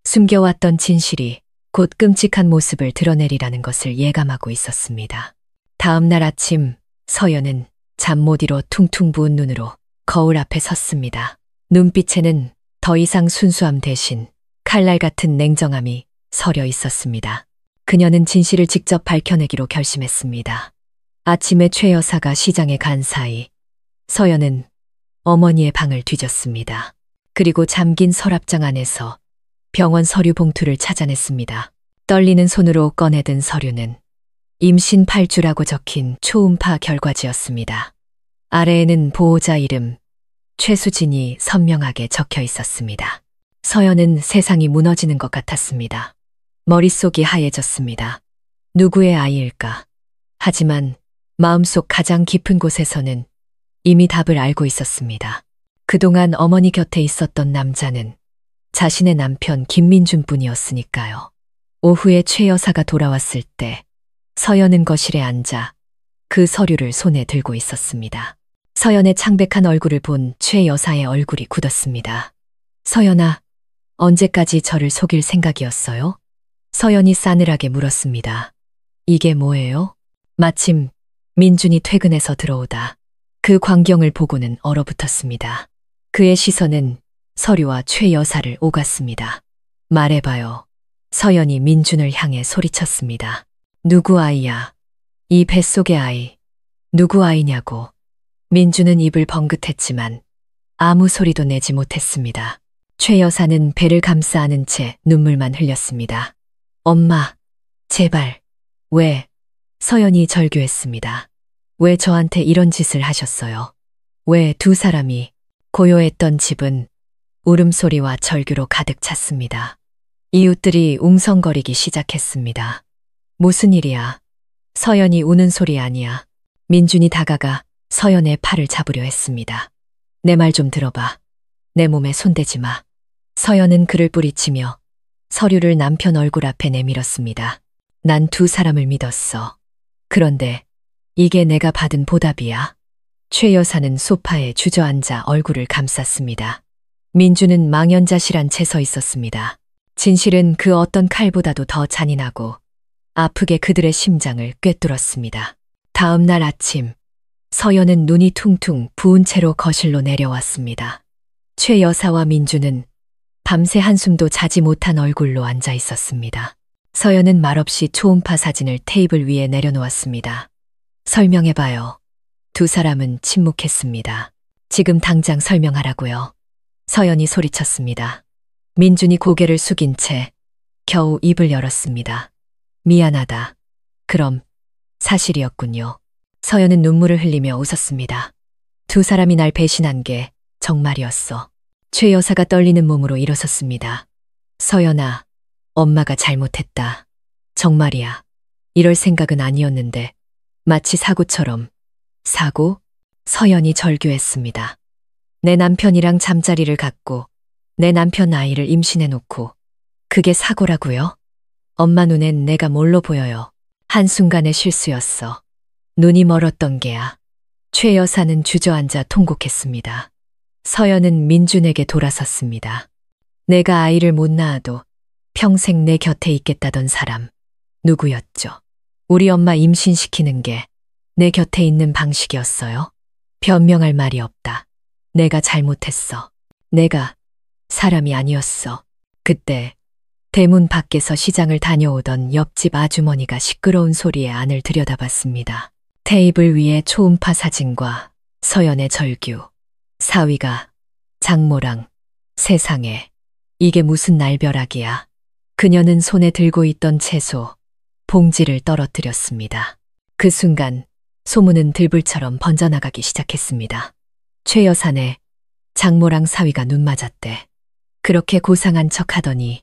A: 숨겨왔던 진실이 곧 끔찍한 모습을 드러내리라는 것을 예감하고 있었습니다. 다음 날 아침 서연은 잠 못 이뤄 퉁퉁 부은 눈으로 거울 앞에 섰습니다. 눈빛에는 더 이상 순수함 대신 칼날 같은 냉정함이 서려 있었습니다. 그녀는 진실을 직접 밝혀내기로 결심했습니다. 아침에 최 여사가 시장에 간 사이 서연은 어머니의 방을 뒤졌습니다. 그리고 잠긴 서랍장 안에서 병원 서류 봉투를 찾아냈습니다. 떨리는 손으로 꺼내든 서류는 임신 8주라고 적힌 초음파 결과지였습니다. 아래에는 보호자 이름, 최수진이 선명하게 적혀 있었습니다. 서연은 세상이 무너지는 것 같았습니다. 머릿속이 하얘졌습니다. 누구의 아이일까? 하지만 마음속 가장 깊은 곳에서는 이미 답을 알고 있었습니다. 그동안 어머니 곁에 있었던 남자는 자신의 남편 김민준 뿐이었으니까요. 오후에 최 여사가 돌아왔을 때 서연은 거실에 앉아 그 서류를 손에 들고 있었습니다. 서연의 창백한 얼굴을 본 최 여사의 얼굴이 굳었습니다. 서연아, 언제까지 저를 속일 생각이었어요? 서연이 싸늘하게 물었습니다. 이게 뭐예요? 마침 민준이 퇴근해서 들어오다 그 광경을 보고는 얼어붙었습니다. 그의 시선은 서류와 최 여사를 오갔습니다. 말해봐요. 서연이 민준을 향해 소리쳤습니다. 누구 아이야? 이 뱃속의 아이. 누구 아이냐고. 민준은 입을 번긋했지만 아무 소리도 내지 못했습니다. 최 여사는 배를 감싸 안은 채 눈물만 흘렸습니다. 엄마, 제발. 왜? 서연이 절규했습니다. 왜 저한테 이런 짓을 하셨어요? 왜 두 사람이 고요했던 집은 울음소리와 절규로 가득 찼습니다. 이웃들이 웅성거리기 시작했습니다. 무슨 일이야? 서연이 우는 소리 아니야. 민준이 다가가 서연의 팔을 잡으려 했습니다. 내 말 좀 들어봐. 내 몸에 손대지 마. 서연은 그를 뿌리치며 서류를 남편 얼굴 앞에 내밀었습니다. 난 두 사람을 믿었어. 그런데 이게 내가 받은 보답이야. 최 여사는 소파에 주저앉아 얼굴을 감쌌습니다. 민주는 망연자실한 채 서 있었습니다. 진실은 그 어떤 칼보다도 더 잔인하고 아프게 그들의 심장을 꿰뚫었습니다. 다음 날 아침, 서연은 눈이 퉁퉁 부은 채로 거실로 내려왔습니다. 최 여사와 민주는 밤새 한숨도 자지 못한 얼굴로 앉아 있었습니다. 서연은 말없이 초음파 사진을 테이블 위에 내려놓았습니다. 설명해봐요. 두 사람은 침묵했습니다. 지금 당장 설명하라고요. 서연이 소리쳤습니다. 민준이 고개를 숙인 채 겨우 입을 열었습니다. 미안하다. 그럼 사실이었군요. 서연은 눈물을 흘리며 웃었습니다. 두 사람이 날 배신한 게 정말이었어. 최 여사가 떨리는 몸으로 일어섰습니다. 서연아, 엄마가 잘못했다. 정말이야. 이럴 생각은 아니었는데 마치 사고처럼. 사고? 서연이 절규했습니다. 내 남편이랑 잠자리를 갖고 내 남편 아이를 임신해놓고 그게 사고라고요? 엄마 눈엔 내가 뭘로 보여요? 한순간의 실수였어. 눈이 멀었던 게야. 최 여사는 주저앉아 통곡했습니다. 서연은 민준에게 돌아섰습니다. 내가 아이를 못 낳아도 평생 내 곁에 있겠다던 사람. 누구였죠? 우리 엄마 임신시키는 게 내 곁에 있는 방식이었어요. 변명할 말이 없다. 내가 잘못했어. 내가 사람이 아니었어. 그때 대문 밖에서 시장을 다녀오던 옆집 아주머니가 시끄러운 소리에 안을 들여다봤습니다. 테이블 위에 초음파 사진과 서연의 절규, 사위가 장모랑 세상에 이게 무슨 날벼락이야. 그녀는 손에 들고 있던 채소, 봉지를 떨어뜨렸습니다. 그 순간 소문은 들불처럼 번져나가기 시작했습니다. 최 여사네 장모랑 사위가 눈 맞았대. 그렇게 고상한 척하더니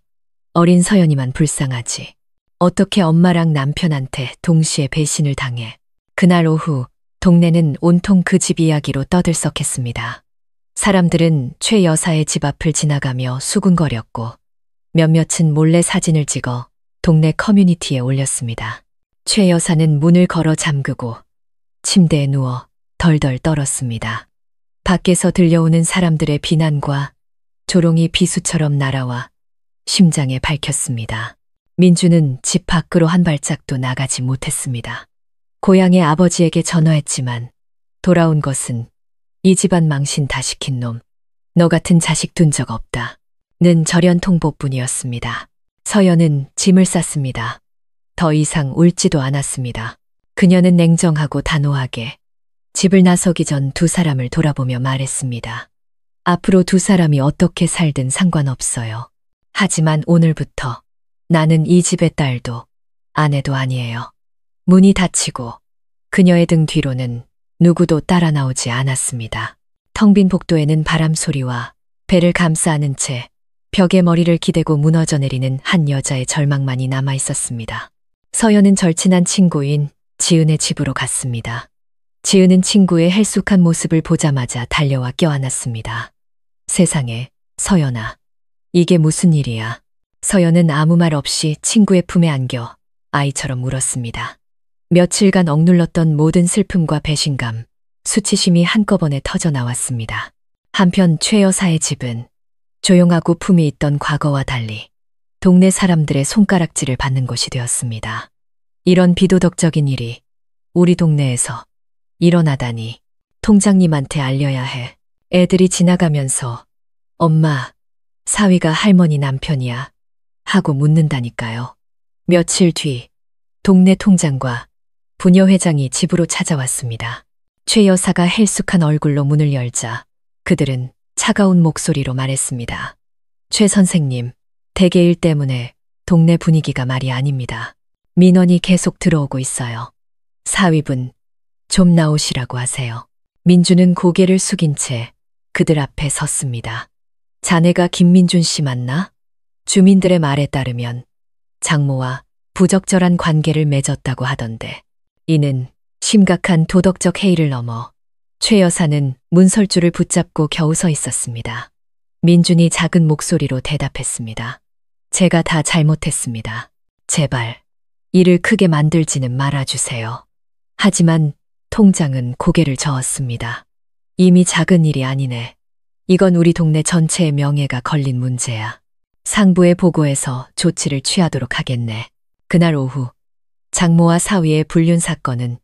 A: 어린 서연이만 불쌍하지. 어떻게 엄마랑 남편한테 동시에 배신을 당해. 그날 오후 동네는 온통 그 집 이야기로 떠들썩했습니다. 사람들은 최 여사의 집 앞을 지나가며 수군거렸고 몇몇은 몰래 사진을 찍어 동네 커뮤니티에 올렸습니다. 최 여사는 문을 걸어 잠그고 침대에 누워 덜덜 떨었습니다. 밖에서 들려오는 사람들의 비난과 조롱이 비수처럼 날아와 심장에 박혔습니다. 민주는 집 밖으로 한 발짝도 나가지 못했습니다. 고향의 아버지에게 전화했지만 돌아온 것은 이 집안 망신 다 시킨 놈. 너 같은 자식 둔 적 없다. 는 절연 통보뿐이었습니다. 서연은 짐을 쌌습니다. 더 이상 울지도 않았습니다. 그녀는 냉정하고 단호하게 집을 나서기 전 두 사람을 돌아보며 말했습니다. 앞으로 두 사람이 어떻게 살든 상관없어요. 하지만 오늘부터 나는 이 집의 딸도 아내도 아니에요. 문이 닫히고 그녀의 등 뒤로는 누구도 따라 나오지 않았습니다. 텅 빈 복도에는 바람 소리와 배를 감싸 안은 채 벽에 머리를 기대고 무너져 내리는 한 여자의 절망만이 남아 있었습니다. 서연은 절친한 친구인 지은의 집으로 갔습니다. 지은은 친구의 헬쑥한 모습을 보자마자 달려와 껴안았습니다. 세상에, 서연아. 이게 무슨 일이야? 서연은 아무 말 없이 친구의 품에 안겨 아이처럼 울었습니다. 며칠간 억눌렀던 모든 슬픔과 배신감, 수치심이 한꺼번에 터져 나왔습니다. 한편 최 여사의 집은 조용하고 품이 있던 과거와 달리 동네 사람들의 손가락질을 받는 곳이 되었습니다. 이런 비도덕적인 일이 우리 동네에서 일어나다니 통장님한테 알려야 해. 애들이 지나가면서 엄마, 사위가 할머니 남편이야 하고 묻는다니까요. 며칠 뒤 동네 통장과 부녀회장이 집으로 찾아왔습니다. 최 여사가 헬쑥한 얼굴로 문을 열자 그들은 차가운 목소리로 말했습니다. 최 선생님, 대개 일 때문에 동네 분위기가 말이 아닙니다. 민원이 계속 들어오고 있어요. 사위분, 좀 나오시라고 하세요. 민주는 고개를 숙인 채 그들 앞에 섰습니다. 자네가 김민준 씨 맞나? 주민들의 말에 따르면 장모와 부적절한 관계를 맺었다고 하던데 이는 심각한 도덕적 해이를 넘어 최 여사는 문설주를 붙잡고 겨우 서 있었습니다. 민준이 작은 목소리로 대답했습니다. 제가 다 잘못했습니다. 제발 일을 크게 만들지는 말아주세요. 하지만 통장은 고개를 저었습니다. 이미 작은 일이 아니네. 이건 우리 동네 전체의 명예가 걸린 문제야. 상부에 보고해서 조치를 취하도록 하겠네. 그날 오후 장모와 사위의 불륜 사건은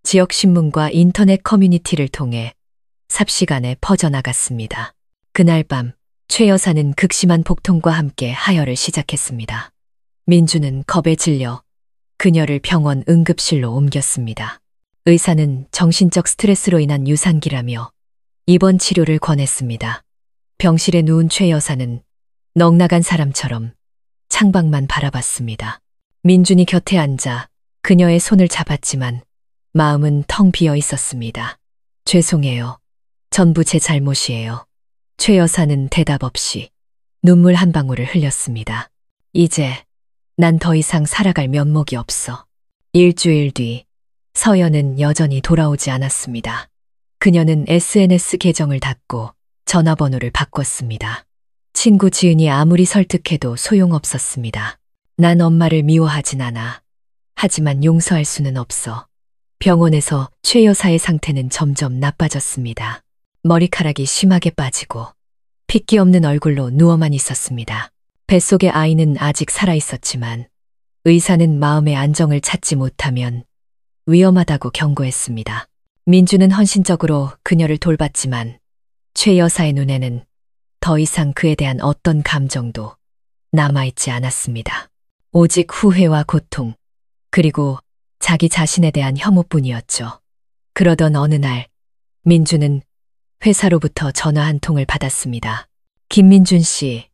A: 지역신문과 인터넷 커뮤니티를 통해 삽시간에 퍼져나갔습니다. 그날 밤 최 여사는 극심한 복통과 함께 하혈을 시작했습니다. 민주는 겁에 질려 그녀를 병원 응급실로 옮겼습니다. 의사는 정신적 스트레스로 인한 유산기라며 입원 치료를 권했습니다. 병실에 누운 최 여사는 넋나간 사람처럼 창밖만 바라봤습니다. 민준이 곁에 앉아 그녀의 손을 잡았지만 마음은 텅 비어 있었습니다. 죄송해요. 전부 제 잘못이에요. 최 여사는 대답 없이 눈물 한 방울을 흘렸습니다. 이제 난 더 이상 살아갈 면목이 없어. 일주일 뒤 서연은 여전히 돌아오지 않았습니다. 그녀는 SNS 계정을 닫고 전화번호를 바꿨습니다. 친구 지은이 아무리 설득해도 소용없었습니다. 난 엄마를 미워하진 않아. 하지만 용서할 수는 없어. 병원에서 최 여사의 상태는 점점 나빠졌습니다. 머리카락이 심하게 빠지고 핏기 없는 얼굴로 누워만 있었습니다. 뱃속의 아이는 아직 살아있었지만 의사는 마음의 안정을 찾지 못하면 위험하다고 경고했습니다. 민주는 헌신적으로 그녀를 돌봤지만 최 여사의 눈에는 더 이상 그에 대한 어떤 감정도 남아있지 않았습니다. 오직 후회와 고통, 그리고 자기 자신에 대한 혐오뿐이었죠. 그러던 어느 날 민주는 회사로부터 전화 한 통을 받았습니다. 김민준 씨,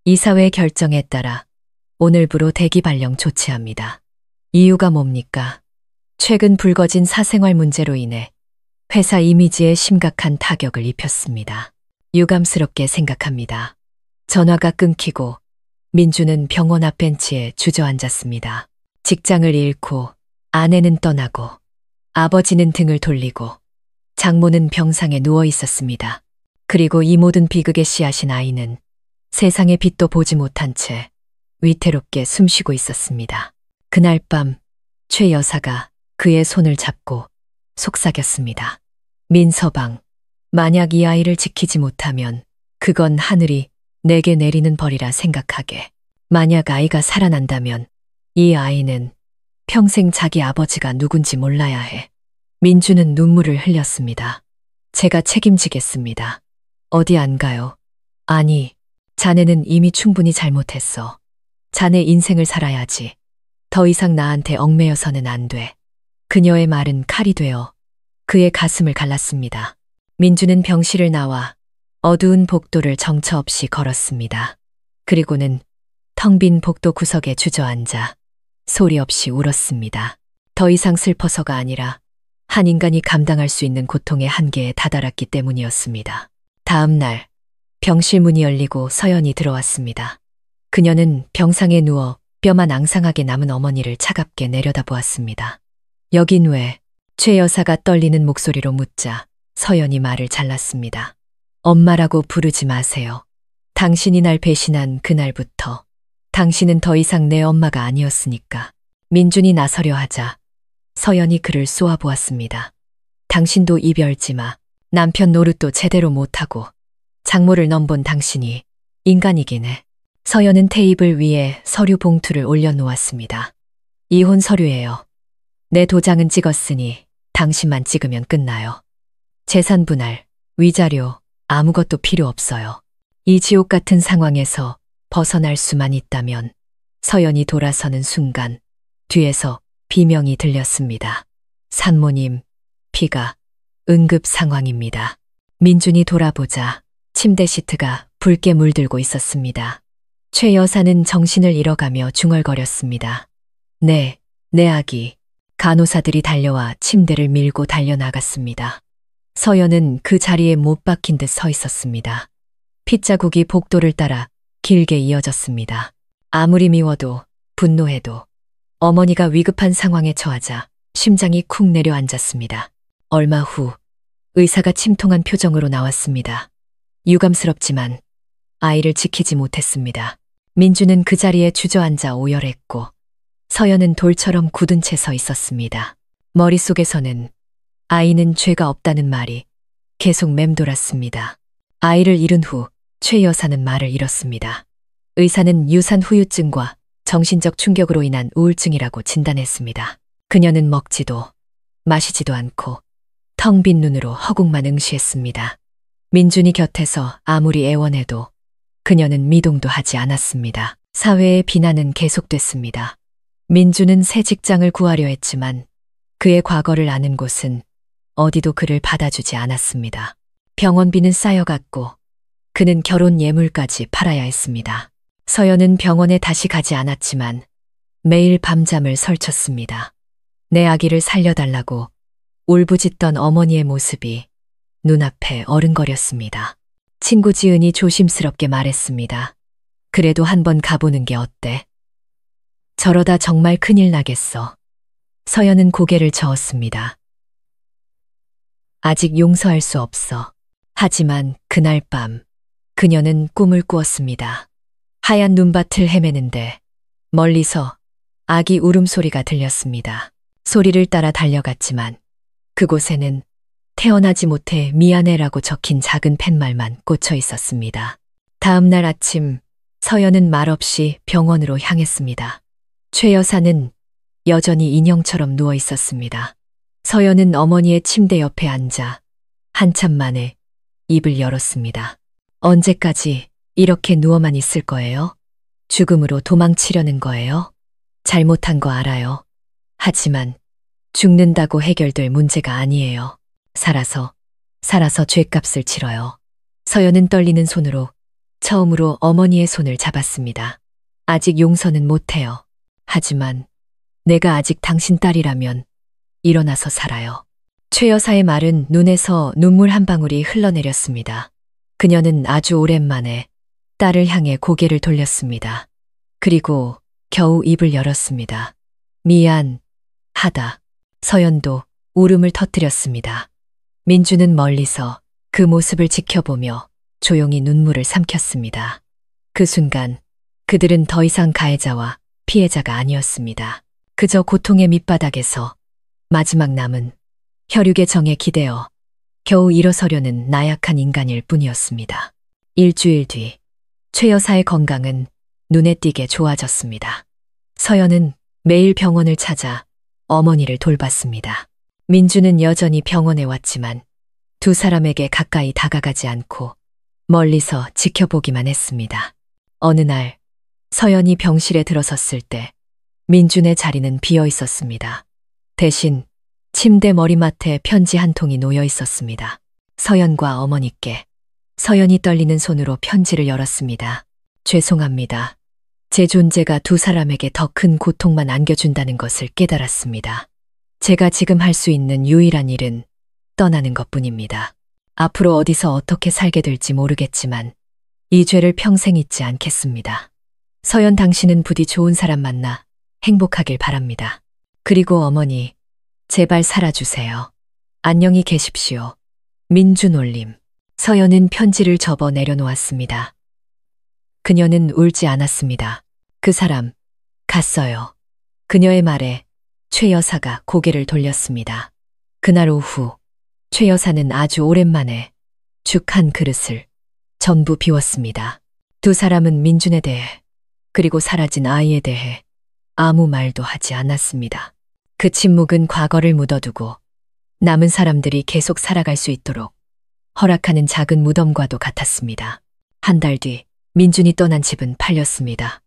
A: 이사회 결정에 따라 오늘부로 대기 발령 조치합니다. 이유가 뭡니까? 최근 불거진 사생활 문제로 인해 회사 이미지에 심각한 타격을 입혔습니다. 유감스럽게 생각합니다. 전화가 끊기고 민주는 병원 앞 벤치에 주저앉았습니다. 직장을 잃고 아내는 떠나고 아버지는 등을 돌리고 장모는 병상에 누워 있었습니다. 그리고 이 모든 비극의 씨앗인 아이는 세상의 빛도 보지 못한 채 위태롭게 숨쉬고 있었습니다. 그날 밤 최 여사가 그의 손을 잡고 속삭였습니다. 민서방, 만약 이 아이를 지키지 못하면 그건 하늘이 내게 내리는 벌이라 생각하게. 만약 아이가 살아난다면 이 아이는 평생 자기 아버지가 누군지 몰라야 해. 민주는 눈물을 흘렸습니다. 제가 책임지겠습니다. 어디 안 가요? 아니, 자네는 이미 충분히 잘못했어. 자네 인생을 살아야지. 더 이상 나한테 얽매여서는 안 돼. 그녀의 말은 칼이 되어 그의 가슴을 갈랐습니다. 민주는 병실을 나와 어두운 복도를 정처 없이 걸었습니다. 그리고는 텅 빈 복도 구석에 주저앉아 소리 없이 울었습니다. 더 이상 슬퍼서가 아니라 한 인간이 감당할 수 있는 고통의 한계에 다다랐기 때문이었습니다. 다음 날 병실 문이 열리고 서연이 들어왔습니다. 그녀는 병상에 누워 뼈만 앙상하게 남은 어머니를 차갑게 내려다보았습니다. 여긴 왜? 최 여사가 떨리는 목소리로 묻자 서연이 말을 잘랐습니다. 엄마라고 부르지 마세요. 당신이 날 배신한 그날부터 당신은 더 이상 내 엄마가 아니었으니까. 민준이 나서려 하자 서연이 그를 쏘아보았습니다. 당신도 이별지 마. 남편 노릇도 제대로 못하고 장모를 넘본 당신이 인간이긴 해. 서연은 테이블 위에 서류 봉투를 올려놓았습니다. 이혼 서류예요. 내 도장은 찍었으니 당신만 찍으면 끝나요. 재산 분할, 위자료, 아무것도 필요 없어요. 이 지옥 같은 상황에서 벗어날 수만 있다면. 서연이 돌아서는 순간 뒤에서 비명이 들렸습니다. 산모님, 피가 응급 상황입니다. 민준이 돌아보자 침대 시트가 붉게 물들고 있었습니다. 최 여사는 정신을 잃어가며 중얼거렸습니다. 네, 내 아기. 간호사들이 달려와 침대를 밀고 달려나갔습니다. 서연은 그 자리에 못 박힌 듯 서 있었습니다. 핏자국이 복도를 따라 길게 이어졌습니다. 아무리 미워도 분노해도 어머니가 위급한 상황에 처하자 심장이 쿵 내려앉았습니다. 얼마 후 의사가 침통한 표정으로 나왔습니다. 유감스럽지만 아이를 지키지 못했습니다. 민주는 그 자리에 주저앉아 오열했고 서연은 돌처럼 굳은 채 서 있었습니다. 머릿속에서는 아이는 죄가 없다는 말이 계속 맴돌았습니다. 아이를 잃은 후 최 여사는 말을 잃었습니다. 의사는 유산 후유증과 정신적 충격으로 인한 우울증이라고 진단했습니다. 그녀는 먹지도 마시지도 않고 텅 빈 눈으로 허공만 응시했습니다. 민준이 곁에서 아무리 애원해도 그녀는 미동도 하지 않았습니다. 사회의 비난은 계속됐습니다. 민준은 새 직장을 구하려 했지만 그의 과거를 아는 곳은 어디도 그를 받아주지 않았습니다. 병원비는 쌓여갔고 그는 결혼 예물까지 팔아야 했습니다. 서연은 병원에 다시 가지 않았지만 매일 밤잠을 설쳤습니다. 내 아기를 살려달라고 울부짖던 어머니의 모습이 눈앞에 어른거렸습니다. 친구 지은이 조심스럽게 말했습니다. 그래도 한번 가보는 게 어때? 저러다 정말 큰일 나겠어. 서연은 고개를 저었습니다. 아직 용서할 수 없어. 하지만 그날 밤 그녀는 꿈을 꾸었습니다. 하얀 눈밭을 헤매는데 멀리서 아기 울음소리가 들렸습니다. 소리를 따라 달려갔지만 그곳에는 태어나지 못해 미안해라고 적힌 작은 팻말만 꽂혀 있었습니다. 다음 날 아침 서연은 말없이 병원으로 향했습니다. 최 여사는 여전히 인형처럼 누워 있었습니다. 서연은 어머니의 침대 옆에 앉아 한참 만에 입을 열었습니다. 언제까지 이렇게 누워만 있을 거예요? 죽음으로 도망치려는 거예요? 잘못한 거 알아요. 하지만 죽는다고 해결될 문제가 아니에요. 살아서 죗값을 치러요. 서연은 떨리는 손으로 처음으로 어머니의 손을 잡았습니다. 아직 용서는 못해요. 하지만 내가 아직 당신 딸이라면 일어나서 살아요. 최 여사의 말은 눈에서 눈물 한 방울이 흘러내렸습니다. 그녀는 아주 오랜만에 딸을 향해 고개를 돌렸습니다. 그리고 겨우 입을 열었습니다. 미안하다. 서연도 울음을 터뜨렸습니다. 민주는 멀리서 그 모습을 지켜보며 조용히 눈물을 삼켰습니다. 그 순간 그들은 더 이상 가해자와 피해자가 아니었습니다. 그저 고통의 밑바닥에서 마지막 남은 혈육의 정에 기대어 겨우 일어서려는 나약한 인간일 뿐이었습니다. 일주일 뒤 최 여사의 건강은 눈에 띄게 좋아졌습니다. 서연은 매일 병원을 찾아 어머니를 돌봤습니다. 민주는 여전히 병원에 왔지만 두 사람에게 가까이 다가가지 않고 멀리서 지켜보기만 했습니다. 어느 날 서연이 병실에 들어섰을 때 민준의 자리는 비어 있었습니다. 대신 침대 머리맡에 편지 한 통이 놓여 있었습니다. 서연과 어머니께. 서연이 떨리는 손으로 편지를 열었습니다. 죄송합니다. 제 존재가 두 사람에게 더 큰 고통만 안겨준다는 것을 깨달았습니다. 제가 지금 할 수 있는 유일한 일은 떠나는 것뿐입니다. 앞으로 어디서 어떻게 살게 될지 모르겠지만 이 죄를 평생 잊지 않겠습니다. 서연, 당신은 부디 좋은 사람 만나 행복하길 바랍니다. 그리고 어머니, 제발 살아주세요. 안녕히 계십시오. 민준올림. 서연은 편지를 접어 내려놓았습니다. 그녀는 울지 않았습니다. 그 사람, 갔어요. 그녀의 말에 최 여사가 고개를 돌렸습니다. 그날 오후, 최 여사는 아주 오랜만에 죽 한 그릇을 전부 비웠습니다. 두 사람은 민준에 대해, 그리고 사라진 아이에 대해 아무 말도 하지 않았습니다. 그 침묵은 과거를 묻어두고 남은 사람들이 계속 살아갈 수 있도록 허락하는 작은 무덤과도 같았습니다. 한 달 뒤, 민준이 떠난 집은 팔렸습니다.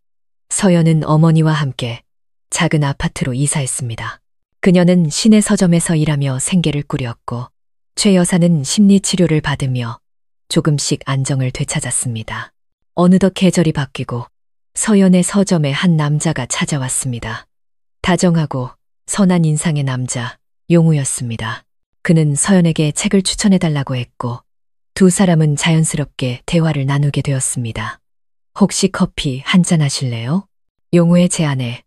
A: 서연은 어머니와 함께 작은 아파트로 이사했습니다. 그녀는 시내 서점에서 일하며 생계를 꾸렸고, 최 여사는 심리치료를 받으며 조금씩 안정을 되찾았습니다. 어느덧 계절이 바뀌고 서연의 서점에 한 남자가 찾아왔습니다. 다정하고 선한 인상의 남자, 용우였습니다. 그는 서연에게 책을 추천해달라고 했고, 두 사람은 자연스럽게 대화를 나누게 되었습니다. 혹시 커피 한잔 하실래요? 용우의 제안에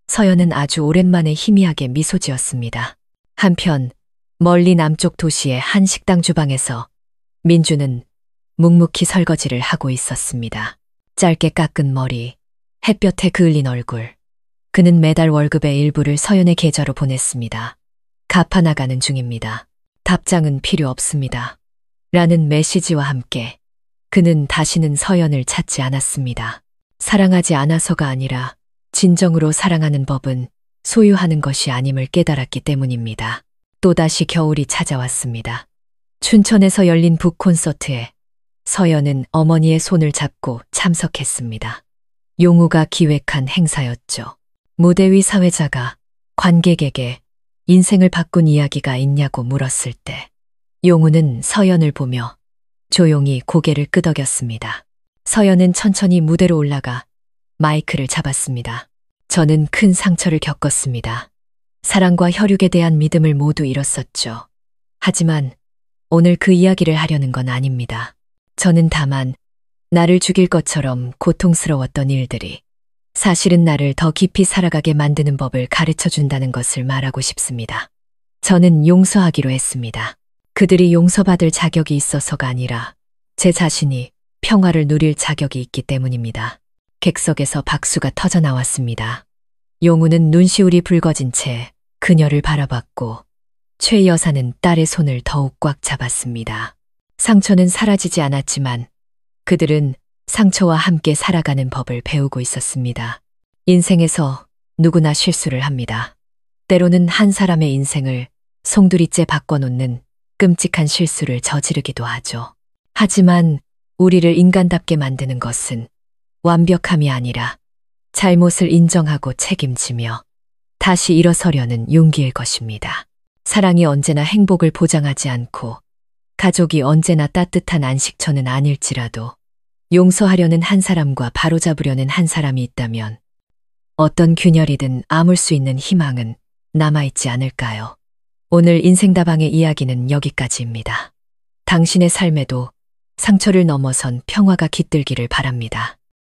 A: 서연은 아주 오랜만에 희미하게 미소 지었습니다. 한편 멀리 남쪽 도시의 한 식당 주방에서 민주는 묵묵히 설거지를 하고 있었습니다. 짧게 깎은 머리, 햇볕에 그을린 얼굴. 그는 매달 월급의 일부를 서연의 계좌로 보냈습니다. 갚아나가는 중입니다. 답장은 필요 없습니다. 라는 메시지와 함께 그는 다시는 서연을 찾지 않았습니다. 사랑하지 않아서가 아니라 진정으로 사랑하는 법은 소유하는 것이 아님을 깨달았기 때문입니다. 또다시 겨울이 찾아왔습니다. 춘천에서 열린 북콘서트에 서연은 어머니의 손을 잡고 참석했습니다. 용우가 기획한 행사였죠. 무대 위 사회자가 관객에게 인생을 바꾼 이야기가 있냐고 물었을 때 용우는 서연을 보며 조용히 고개를 끄덕였습니다. 서연은 천천히 무대로 올라가 마이크를 잡았습니다. 저는 큰 상처를 겪었습니다. 사랑과 혈육에 대한 믿음을 모두 잃었었죠. 하지만 오늘 그 이야기를 하려는 건 아닙니다. 저는 다만 나를 죽일 것처럼 고통스러웠던 일들이 사실은 나를 더 깊이 살아가게 만드는 법을 가르쳐 준다는 것을 말하고 싶습니다. 저는 용서하기로 했습니다. 그들이 용서받을 자격이 있어서가 아니라 제 자신이 평화를 누릴 자격이 있기 때문입니다. 객석에서 박수가 터져 나왔습니다. 용우는 눈시울이 붉어진 채 그녀를 바라봤고 최 여사는 딸의 손을 더욱 꽉 잡았습니다. 상처는 사라지지 않았지만 그들은 상처와 함께 살아가는 법을 배우고 있었습니다. 인생에서 누구나 실수를 합니다. 때로는 한 사람의 인생을 송두리째 바꿔놓는 끔찍한 실수를 저지르기도 하죠. 하지만 우리를 인간답게 만드는 것은 완벽함이 아니라 잘못을 인정하고 책임지며 다시 일어서려는 용기일 것입니다. 사랑이 언제나 행복을 보장하지 않고 가족이 언제나 따뜻한 안식처는 아닐지라도 용서하려는 한 사람과 바로잡으려는 한 사람이 있다면 어떤 균열이든 아물 수 있는 희망은 남아있지 않을까요? 오늘 인생다방의 이야기는 여기까지입니다. 당신의 삶에도 상처를 넘어선 평화가 깃들기를 바랍니다.